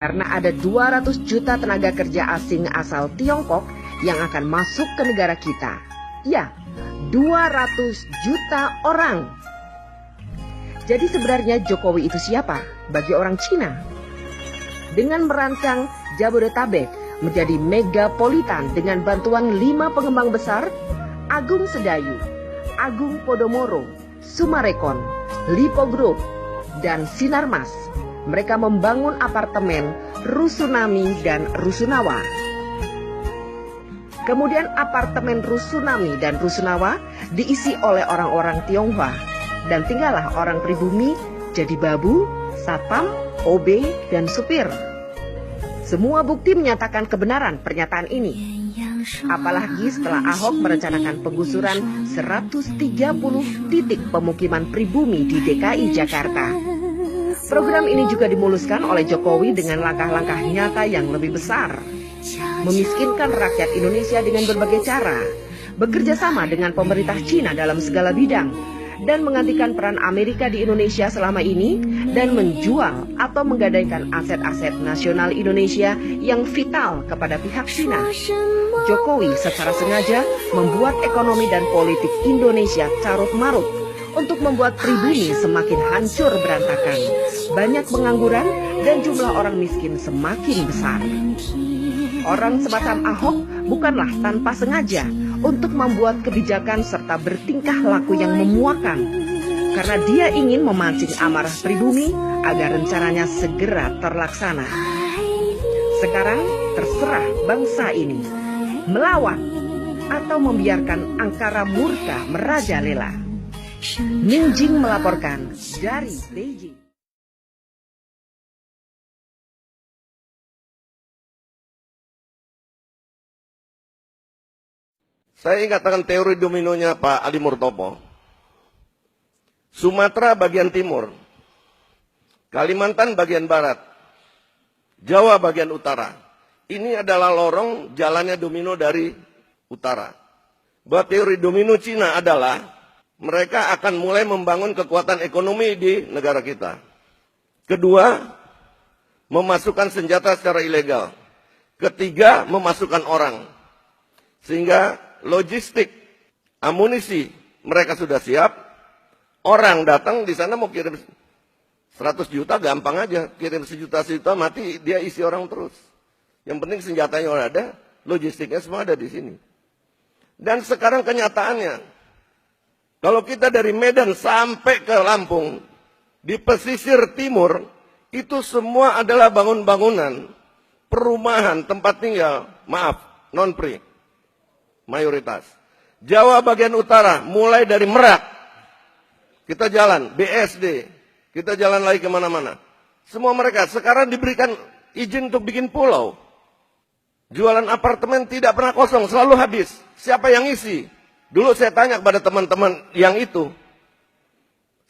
Karena ada 200 juta tenaga kerja asing asal Tiongkok yang akan masuk ke negara kita. Ya, 200 juta orang. Jadi sebenarnya Jokowi itu siapa bagi orang Cina? Dengan merancang Jabodetabek menjadi megapolitan dengan bantuan 5 pengembang besar, Agung Sedayu, Agung Podomoro, Summarecon, Lipo Group, dan Sinarmas. Mereka membangun apartemen Rusunami dan Rusunawa. Kemudian apartemen Rusunami dan Rusunawa diisi oleh orang-orang Tionghoa dan tinggallah orang pribumi jadi babu, satpam, OB, dan supir. Semua bukti menyatakan kebenaran pernyataan ini. Apalagi setelah Ahok merencanakan penggusuran 130 titik pemukiman pribumi di DKI Jakarta. Program ini juga dimuluskan oleh Jokowi dengan langkah-langkah nyata yang lebih besar. Memiskinkan rakyat Indonesia dengan berbagai cara, bekerja sama dengan pemerintah Cina dalam segala bidang, dan menggantikan peran Amerika di Indonesia selama ini, dan menjual atau menggadaikan aset-aset nasional Indonesia yang vital kepada pihak Cina. Jokowi secara sengaja membuat ekonomi dan politik Indonesia carut-marut untuk membuat pribumi semakin hancur berantakan, banyak pengangguran, dan jumlah orang miskin semakin besar. Orang semacam Ahok bukanlah tanpa sengaja untuk membuat kebijakan serta bertingkah laku yang memuakan, karena dia ingin memancing amarah pribumi agar rencananya segera terlaksana. Sekarang terserah bangsa ini melawan atau membiarkan angkara murka merajalela. Minjing melaporkan dari Beijing. Saya katakan teori dominonya Pak Ali Murtopo. Sumatera bagian timur, Kalimantan bagian barat, Jawa bagian utara. Ini adalah lorong jalannya domino dari utara. Bahwa teori domino Cina adalah mereka akan mulai membangun kekuatan ekonomi di negara kita. Kedua, memasukkan senjata secara ilegal. Ketiga, memasukkan orang. Sehingga logistik, amunisi mereka sudah siap. Orang datang di sana mau kirim 100 juta gampang aja. Kirim sejuta mati dia isi orang terus. Yang penting senjatanya udah ada, logistiknya semua ada di sini. Dan sekarang kenyataannya, kalau kita dari Medan sampai ke Lampung, di pesisir timur, itu semua adalah bangun-bangunan, perumahan, tempat tinggal, maaf, non-pri, mayoritas. Jawa bagian utara, mulai dari Merak, kita jalan, BSD, kita jalan lagi kemana-mana. Semua mereka sekarang diberikan izin untuk bikin pulau. Jualan apartemen tidak pernah kosong, selalu habis. Siapa yang isi? Dulu saya tanya kepada teman-teman yang itu,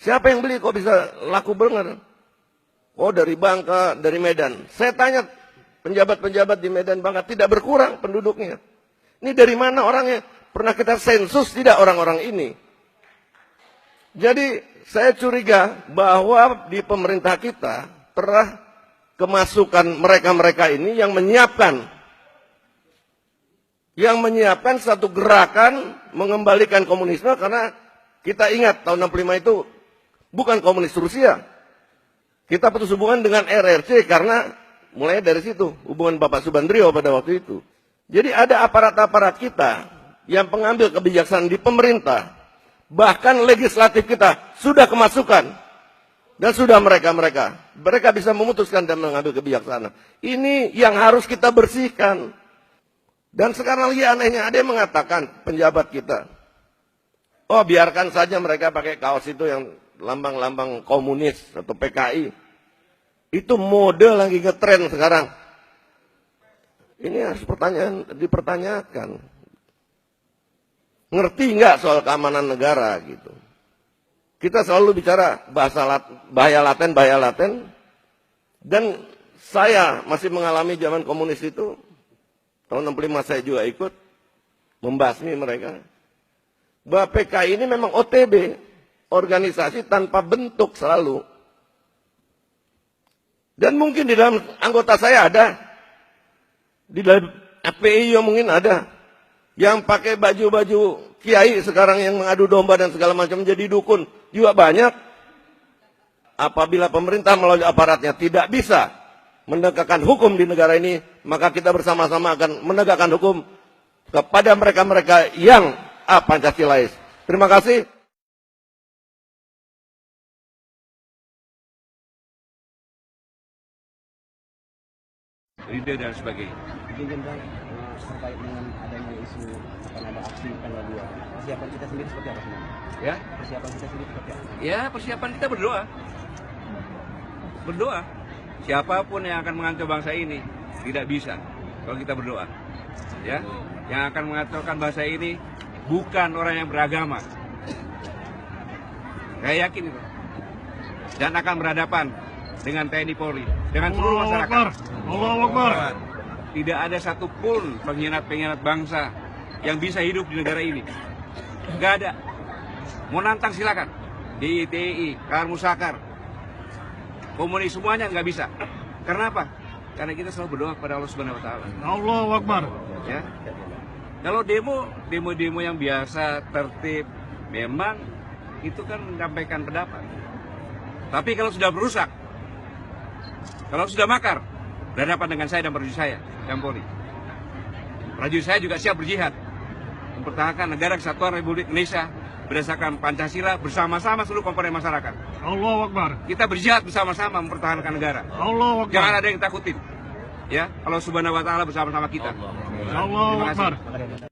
siapa yang beli kok bisa laku bener? Oh dari Bangka, dari Medan. Saya tanya penjabat-penjabat di Medan Bangka, tidak berkurang penduduknya. Ini dari mana orangnya? Pernah kita sensus tidak orang-orang ini? Jadi saya curiga bahwa di pemerintah kita pernah kemasukan mereka-mereka ini yang menyiapkan satu gerakan mengembalikan komunisme, karena kita ingat tahun 65 itu bukan komunis Rusia. Kita putus hubungan dengan RRC karena mulai dari situ hubungan Bapak Subandrio pada waktu itu. Jadi ada aparat-aparat kita yang pengambil kebijaksanaan di pemerintah, bahkan legislatif kita sudah kemasukan dan sudah mereka bisa memutuskan dan mengambil kebijaksanaan. Ini yang harus kita bersihkan. Dan sekarang lagi anehnya ada yang mengatakan penjabat kita, oh biarkan saja mereka pakai kaos itu yang lambang-lambang komunis atau PKI. Itu mode lagi ngetren sekarang. Ini harus dipertanyakan. Ngerti nggak soal keamanan negara gitu? Kita selalu bicara bahaya laten. Dan saya masih mengalami zaman komunis itu. Tahun 65 saya juga ikut membasmi mereka. Bahwa PKI ini memang OTB, organisasi tanpa bentuk selalu. Dan mungkin di dalam anggota saya ada, di dalam FPI yang mungkin ada, yang pakai baju-baju kiai sekarang yang mengadu domba dan segala macam jadi dukun juga banyak. Apabila pemerintah melalui aparatnya tidak bisa menegakkan hukum di negara ini, maka kita bersama-sama akan menegakkan hukum kepada mereka-mereka yang Pancasilais. Terima kasih. Ide dan sebagainya. Izin Bang, terkait dengan adanya isu akan ada aksi tanggal 2. Persiapan kita sendiri seperti apa sebenarnya? Ya, Persiapan kita sendiri seperti apa? ya persiapan kita berdoa. Berdoa. Siapapun yang akan mengacau bangsa ini tidak bisa kalau kita berdoa. Ya, yang akan mengacaukan bangsa ini bukan orang yang beragama. Saya yakin itu. Dan akan berhadapan dengan TNI Polri, dengan seluruh masyarakat. Allahu Akbar. Tidak ada satupun pengkhianat-pengkhianat bangsa yang bisa hidup di negara ini. Nggak ada. Mau nantang silakan. DITI, Kahar Musakar, komunis semuanya nggak bisa. Karena apa? Karena kita selalu berdoa kepada Allah Subhanahu Wa Taala. Allahu Akbar. Ya. Kalau demo yang biasa, tertib, memang itu kan menyampaikan pendapat. Tapi kalau sudah berusak, kalau sudah makar, berhadapan dengan saya dan prajurit saya, dan Polri. Prajurit saya juga siap berjihad, mempertahankan negara kesatuan Republik Indonesia berdasarkan Pancasila bersama-sama seluruh komponen masyarakat. Allahu Akbar. Kita berjihad bersama-sama mempertahankan negara. Allahu Akbar. Jangan ada yang takutin. Ya, Allah Subhanahu Wa Taala bersama-sama kita. Allahu Terima kasih. Akbar.